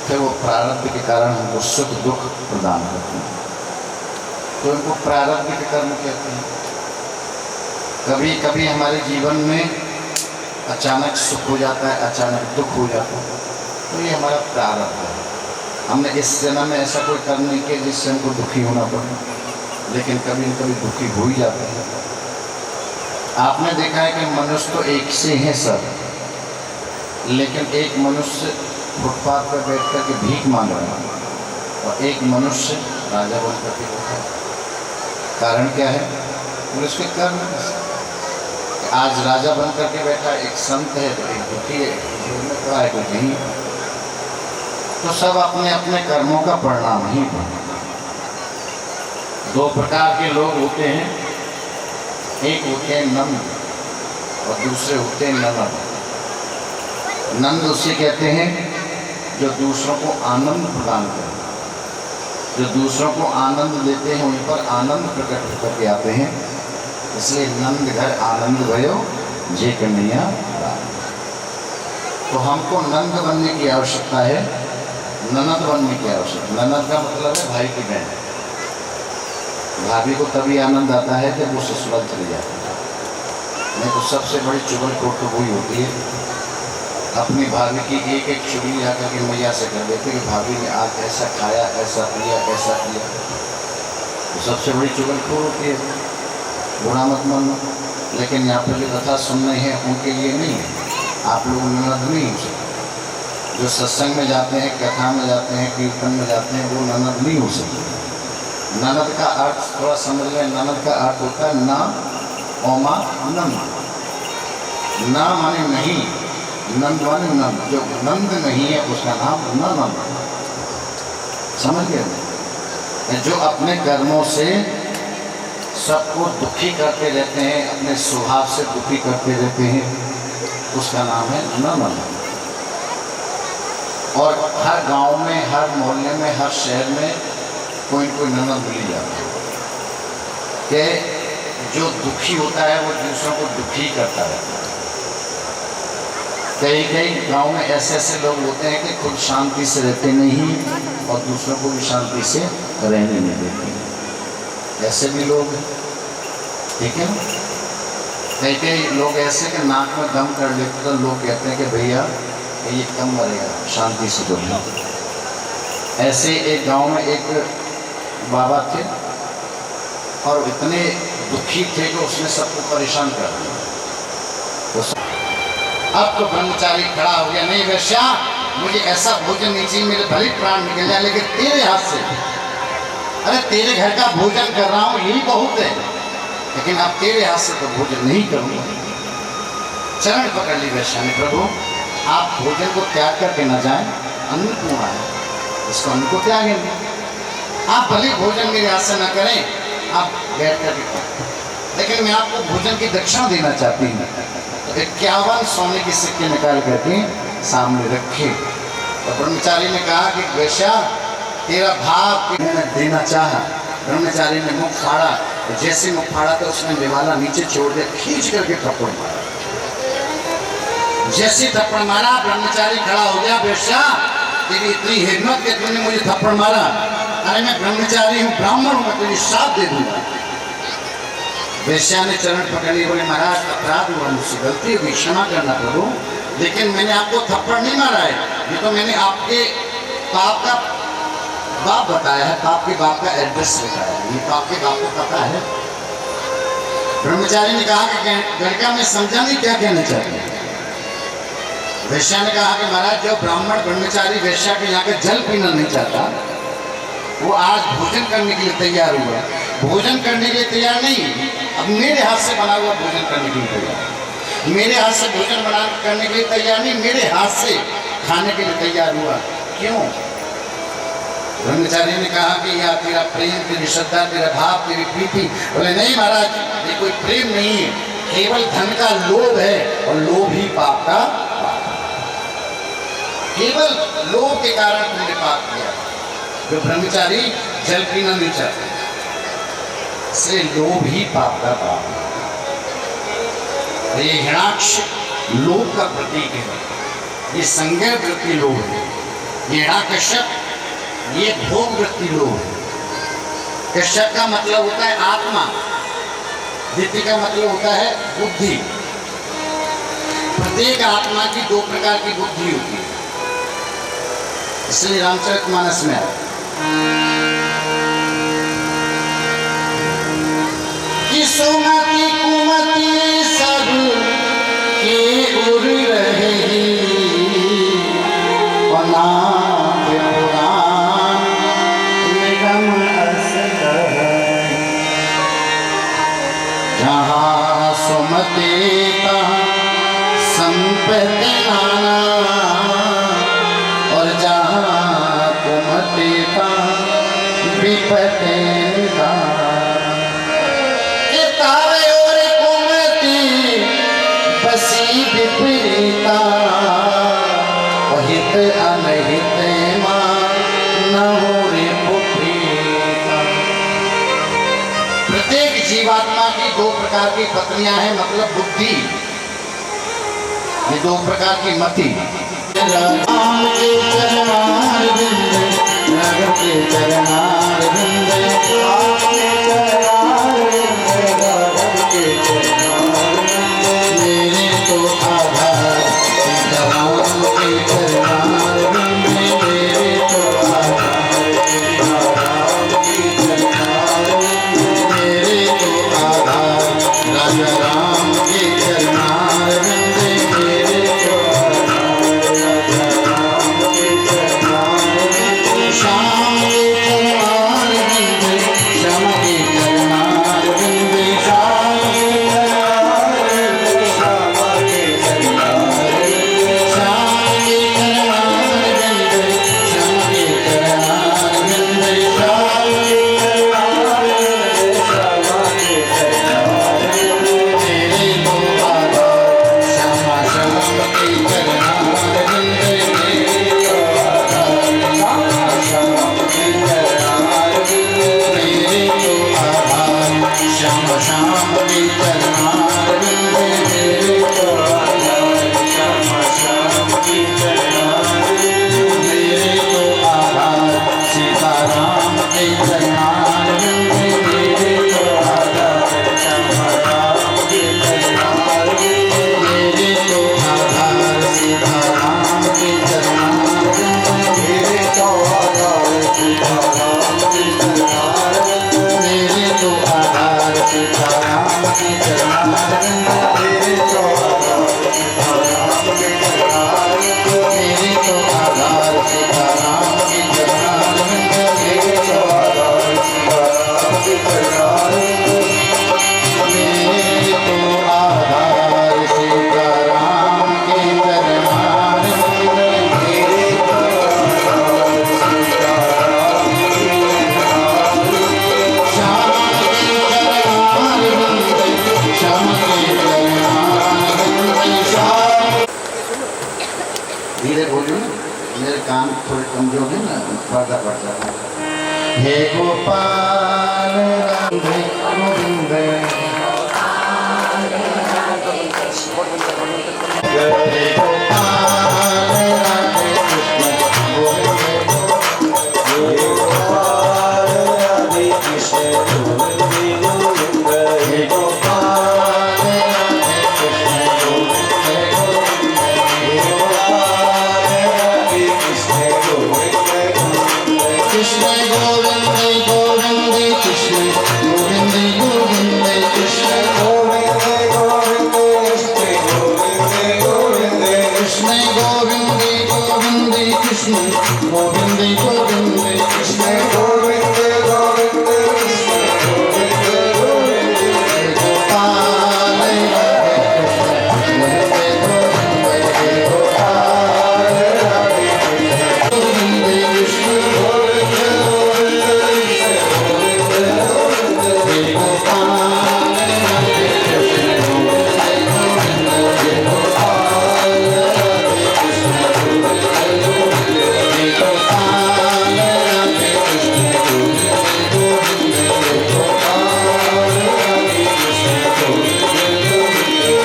फिर वो प्रारब्ध के कारण हमको सुख दुख प्रदान करते हैं, तो इनको प्रारब्ध के कर्म कहते हैं। कभी कभी हमारे जीवन में अचानक सुख हो जाता है, अचानक दुख हो जाता है, तो ये हमारा प्रारब्ध है। हमने इस जन्म में ऐसा कोई कर्म नहीं किया जिससे हमको दुखी होना पड़े, लेकिन कभी न कभी दुखी हो ही जाते हैं। आपने देखा है कि मनुष्य तो एक से हैं सब, लेकिन एक मनुष्य फुटपाथ पर बैठ कर के भीख मांग रहा है और एक मनुष्य राजा बन करके बैठा है। कारण क्या है? और उसके कर्म। आज राजा बन करके बैठा है, एक संत है तो एक दुखी है, जेल में पड़ा है कोई नहीं। तो सब अपने अपने कर्मों का परिणाम ही है। 2 प्रकार के लोग होते हैं, एक होते हैं नंद और दूसरे होते हैं ननद। नंद उसे कहते हैं जो दूसरों को आनंद प्रदान करते हैं, जो दूसरों को आनंद देते हैं, उन पर आनंद प्रकट करके आते हैं। इसलिए नंद घर आनंद भयो जे कन्हैया। तो हमको नंद बनने की आवश्यकता है, ननद बनने की आवश्यकता। ननद का मतलब है भाई की बहन। भाभी को तभी आनंद आता है जब वो ससुराल चली जाती है। नहीं तो सबसे बड़ी चुगलखोर तो वही होती है, अपनी भाभी की एक एक चुगली आकर के मैया से कर देते कि भाभी ने आज ऐसा खाया, ऐसा पिया, ऐसा किया। तो सबसे बड़ी चुगलखोर होती है, बुरा मत मानो। लेकिन यहाँ पर जो कथा सुन रहे हैं उनके लिए नहीं है, आप लोग ननद नहीं हो सकते। जो सत्संग में जाते हैं, कथा में जाते हैं, कीर्तन में जाते हैं, वो ननद नहीं हो सकते। ननद का अर्थ थोड़ा समझ लें। ननद का अर्थ होता है ना ओमा नंद। ना माने नहीं, नंद माने नंद। जो नंद नहीं है उसका नाम ननद। समझ गए? जो अपने कर्मों से सबको दुखी करते रहते हैं, अपने स्वभाव से दुखी करते रहते हैं, उसका नाम है ननद। और हर गांव में, हर मोहल्ले में, हर शहर में कोई कोई ननद मिल जाता है कि जो दुखी होता है वो दूसरों को दुखी करता रहता है। कई कई गांव में ऐसे ऐसे लोग होते हैं कि खुद शांति से रहते नहीं और दूसरों को भी शांति से रहने नहीं देते। ऐसे भी लोग हैं, ठीक है। कई कई लोग ऐसे कि नाक में दम कर लेते तो लोग कहते हैं कि भैया ये कम मरेगा, शांति से तो। ऐसे एक गांव में एक बाबा थे और इतने दुखी थे कि उसने सबको परेशान कर दिया। अब तो ब्रह्मचारी खड़ा हो गया, नहीं वैश्या मुझे ऐसा भोजन नहीं चाहिए, मेरे भले प्राण निकल जाए लेकिन तेरे हाथ से, अरे तेरे घर का भोजन कर रहा हूँ यही बहुत है, लेकिन अब तेरे हाथ से तो भोजन नहीं करूँगा। चरण पकड़ ली वैश्या ने, प्रभु आप भोजन को त्याग करके न जाए, अन्नपूर्णा है, इसको अन्न को त्यागेंगे। आप भले भोजन मेरे हाथ से न करें, आप बैठ करके खाएं, लेकिन मैं आपको भोजन की दक्षिणा देना चाहती हूँ। तो 51 सोने के सिक्के निकाल करके सामने रखे। तो ब्रह्मचारी ने कहा कि वैश्या तेरा भाव मैं देना चाहा। ब्रह्मचारी ने मुख फाड़ा, तो जैसे मुख फाड़ा तो उसने निवाला नीचे छोड़ दिया, खींच करके थप्पड़ मारा। जैसे थप्पड़ मारा ब्रह्मचारी खड़ा हो गया, वैश्या तेरी इतनी हिम्मत कि तूने मुझे थप्पड़ मारा, अरे मैं ब्रह्मचारी हूँ, ब्राह्मण हूँ, मैं तुझे श्राप दे दूंगा। वैश्या ने चरण पकड़ी, बोले महाराज अपराध हुआ, मुझसे गलती हुई, क्षमा करना प्रभु, लेकिन मैंने आपको थप्पड़ नहीं मारा है, ये तो मैंने आपके पाप का बाप बताया है, पाप के बाप का एड्रेस बताया है, ये तो आपके बाप को पता है। ब्रह्मचारी ने कहा कि लड़का मैं समझा नहीं क्या कहना चाहते। वैश्या ने कहा कि महाराज जो ब्राह्मण ब्रह्मचारी वैश्या के यहाँ का जल पीना नहीं चाहता, वो आज भोजन करने के लिए तैयार हुआ। भोजन करने के लिए तैयार नहीं, अब मेरे हाथ से बना हुआ भोजन करने के लिए तैयार। मेरे हाथ से भोजन बना करने के लिए तैयार नहीं, मेरे हाथ से खाने के लिए तैयार हुआ। क्यों? ब्रह्मचारी ने कहा कि यह तेरा प्रेम, तेरी श्रद्धा, तेरा भाव, तेरी प्रीति। बोले नहीं महाराज, ये कोई प्रेम नहीं है, केवल धन का लोभ है, और लोभ ही पाप का पाप है। केवल लोभ के कारण तुमने पाप किया। जो ब्रह्मचारी जल पीना नहीं चाहते, इसलिए लोभ ही पाप का पाप है। ये हिरणाक्ष लोभ का प्रतीक है, ये संज्ञा वृत्ति लोभ है। ये हिरण्यकश्यप ये भोग वृत्ति लोभ है। कश्यप का मतलब होता है आत्मा, दिति का मतलब होता है बुद्धि। प्रत्येक आत्मा की 2 प्रकार की बुद्धि होती है, इसलिए रामचरितमानस में आया कि सुमति कुमति सब के उड़ रहे, नाम पुराण निगम अस जहाँ सुमति तहाँ संपत्ति नाना, और जहाँ कुमति तहाँ विपत्ति तारे और कुमति बसी विपरीता, हित अनहित मां न हो रे पुप्रीता। प्रत्येक जीवात्मा की 2 प्रकार की पत्नियां हैं, मतलब बुद्धि, ये 2 प्रकार की मति। राम के चरणार बिंदे, नगर के चरणार बिंदे, राम के चरणार बिंदे, नगर के चरणार बिंदे, मेरे तो आधार राम के चरणार बिंदे, मेरे तो आधार राम के चरणार बिंदे, मेरे तो आधार राजा राम के चरणार बिंदे, मेरे तो आधार राजा राम के चरणार बिंदे, श्याम के चरणार बिंदे, श्याम के हे गोपाल राधे गोविंद हे गोपाल राधे कृष्ण गोविंद हे गोपाल राधे कृष्ण गोविंद हे गोपाल राधे कृष्ण गोविंद हे गोपाल राधे कृष्ण गोविंद कृष्ण गोविंद गोविंद कृष्ण गोविंद गोविंद कृष्ण गोविंद गोविंद कृष्ण गोविंद गोविंद कृष्ण गोविंद गोविंद कृष्ण गोविंद गोविंद कृष्ण गोविंद गोविंद गोपाल राधे कृष्ण गोविंद गोविंद गोपाल राधे कृष्ण गोविंद कृष्ण गोविंद गोविंद गोपाल राधे कृष्ण गोविंद गोविंद गोपाल राधे कृष्ण गोपाल राधे कृष्ण गोविंद गोपाल राधे कृष्ण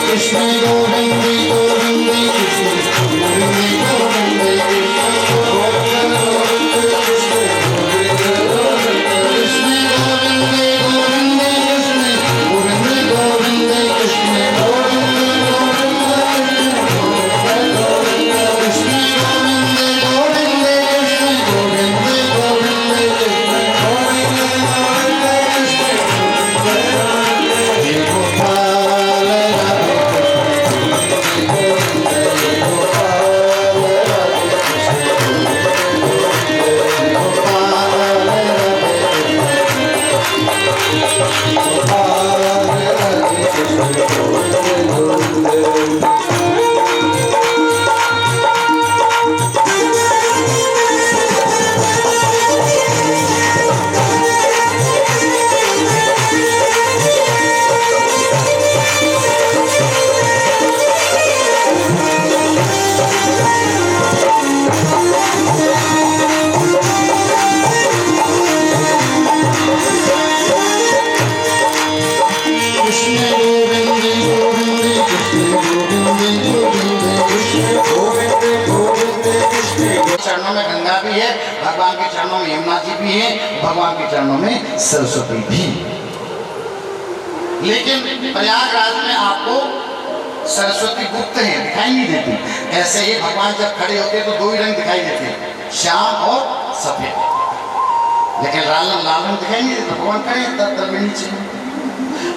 कृष्ण गोविंद गोविंद कृष्ण गोविंद गोविंद कृष्ण गोविंद कृष्ण गोविंद गोविंद कृष्ण गोविंद कृष्ण गोविंद गोविंद कृष्ण गोविंद गोविंद हे गोपाल राधे कृष्ण गोविंद गोविंद कृष्ण गोविंद गोविंद कृष्ण गोविंद गोविंद कृष्ण चरणों में गंगा भी है, भगवान के चरणों में यमुना जी भी है, भगवान के चरणों में सरस्वती भी। लेकिन प्रयागराज में आपको सरस्वती गुप्त है, दिखाई नहीं देती। ऐसे ही भगवान जब खड़े होते हैं तो दो ही रंग दिखाई देते हैं, श्याम और सफेद। लेकिन लाल रंग दिखाई नहीं देता। भगवान खड़े तब नीचे।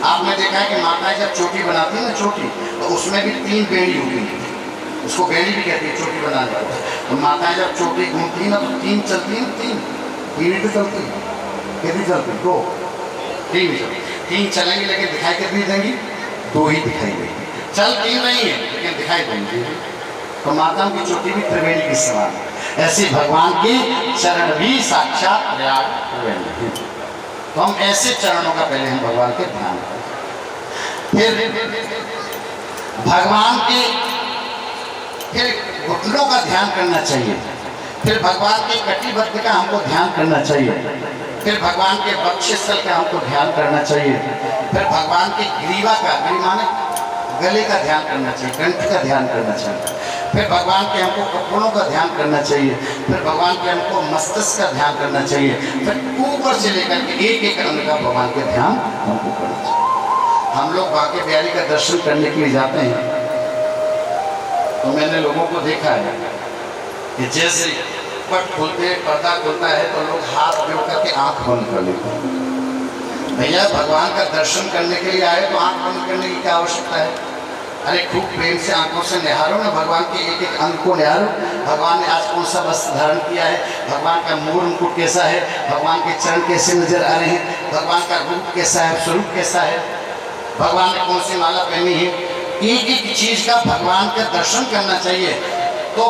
आपने देखा है कि माताएं जब चोटी बनाती है ना, चोटी, तो उसमें भी 3 बेड़ी होती है, उसको बेड़ी भी कहती है चोटी बनाने को। तो माताएं जब चोटी घूमती है ना तो 3 चलती है, 3 ही तो चलती है। कितनी चलती? 2 3 ही चलती। 3 चलेंगी लेकिन दिखाई कितनी देंगी? 2 ही दिखाई देंगी। चल 3 नहीं है लेकिन दिखाई देंगी। तो माताओं की चोटी भी त्रिवेणी की समान है। ऐसे भगवान के चरण भी साक्षात प्रयाग हुए हैं। तो हम ऐसे चरणों का पहले हम भगवान के ध्यान करें, फिर भगवान के फिर घुटनों का ध्यान करना चाहिए, फिर भगवान के कटिबद्ध का हमको ध्यान करना चाहिए, फिर भगवान के वक्षस्थल का हमको ध्यान करना चाहिए, फिर भगवान के ग्रीवा का, ग्रीवा माने गले का ध्यान करना चाहिए, कंठ का ध्यान करना चाहिए, फिर भगवान के हमको कपड़ों का ध्यान करना चाहिए, फिर भगवान के हमको मस्तिष्क का ध्यान करना चाहिए, फिर ऊपर से लेकर के एक अंग का भगवान के ध्यान हमको करना चाहिए। हम लोग बांके बिहारी का दर्शन करने के लिए जाते हैं तो मैंने लोगों को देखा है कि जैसे पट खोलते पर्दा खुलता है तो लोग हाथ जोड़ करके आंख बंद कर लेते हैं। भैया भगवान का दर्शन करने के लिए आए तो आंख बंद करने की क्या आवश्यकता है? अरे खूब प्रेम से आंखों से निहारो ना, भगवान के एक अंग को निहारो। भगवान ने आज कौन सा वस्त्र धारण किया है, भगवान का मोर मुकुट कैसा है, भगवान के चरण कैसे नजर आ रहे हैं, भगवान का रूप कैसा है, स्वरूप कैसा है, भगवान ने कौन सी माला पहनी है। एक चीज का भगवान का दर्शन करना चाहिए। तो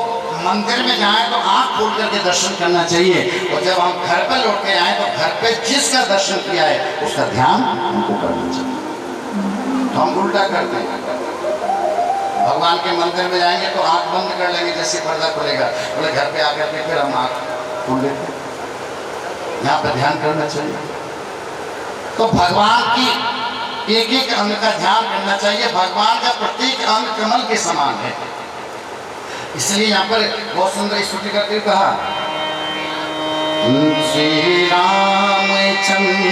मंदिर में जाएं तो आंख खोल करके दर्शन करना चाहिए, और जब हम घर पर लौट के आए तो घर पे जिसका दर्शन किया है उसका ध्यान हमको करना चाहिए। तो हम उल्टा करते हैं, भगवान के मंदिर में जाएंगे तो आंख बंद कर लेंगे जैसे पर्दा खुलेगा, बोले घर पे आकर के फिर हम आंख खोल लेते। यहाँ पर ध्यान करना चाहिए। तो भगवान की एक एक अंग का ध्यान करना चाहिए। भगवान का प्रत्येक अंग कमल के समान है, इसलिए यहाँ पर बहुत सुंदर स्तुति करते हुए कहा, श्री रामचंद्र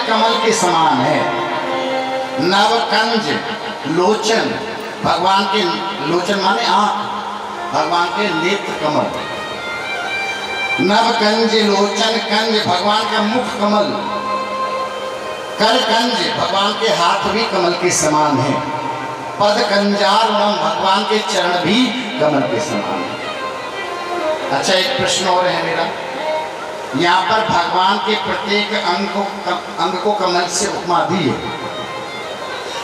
कमल के समान है। नवकंज लोचन, भगवान के लोचन माने आंख, भगवान के नेत्र कमल। नवकंज लोचन, कंज भगवान का मुख कमल। कर कंज भगवान के हाथ भी कमल के समान है। पद कंजार भगवान के चरण भी कमल के समान है। अच्छा, एक प्रश्न और है मेरा, यहाँ पर भगवान के प्रत्येक अंग को कमल से उपमा दी है।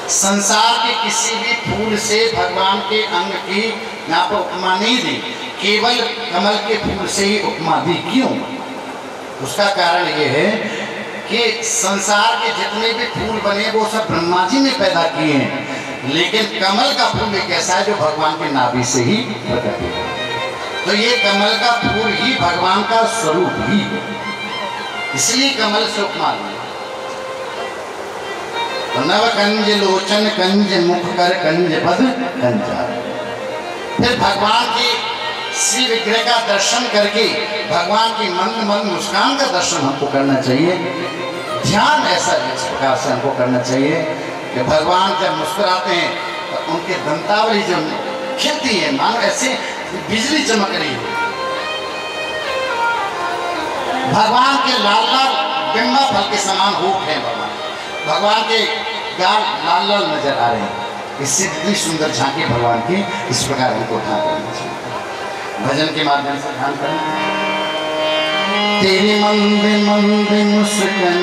संसार के किसी भी फूल से भगवान के अंग की यहाँ पर उपमा नहीं दी, केवल कमल के फूल से ही उपमा दी। क्यों? उसका कारण ये है कि संसार के जितने भी फूल बने वो सब ब्रह्मा जी ने पैदा किए हैं, लेकिन कमल का फूल एक ऐसा है जो भगवान के नाभि से ही प्रकट है। तो ये कमल का फूल ही भगवान का स्वरूप ही है, इसलिए कमल से उपमा दी। तो नव कंज लोचन, कंज मुख कर, कंज पद कंजार। फिर भगवान की श्री विग्रह का दर्शन करके भगवान की मंद मंद मुस्कान का दर्शन हमको करना चाहिए। ध्यान ऐसा इस प्रकार से हमको करना चाहिए कि भगवान जब मुस्कुराते हैं तो उनके दंतावली जो खिलती है, मानो ऐसे बिजली चमक रही है। भगवान के लाल लाल बिम्बा फल के समान होठ है। भगवान के गाल लाल लाल नजर आ रहे हैं। इससे इतनी सुंदर झांकी भगवान की, इस प्रकार हमको ध्यान करना चाहिए। भजन के माध्यम से ध्यान करना। तेरी मंद मंद मुस्कान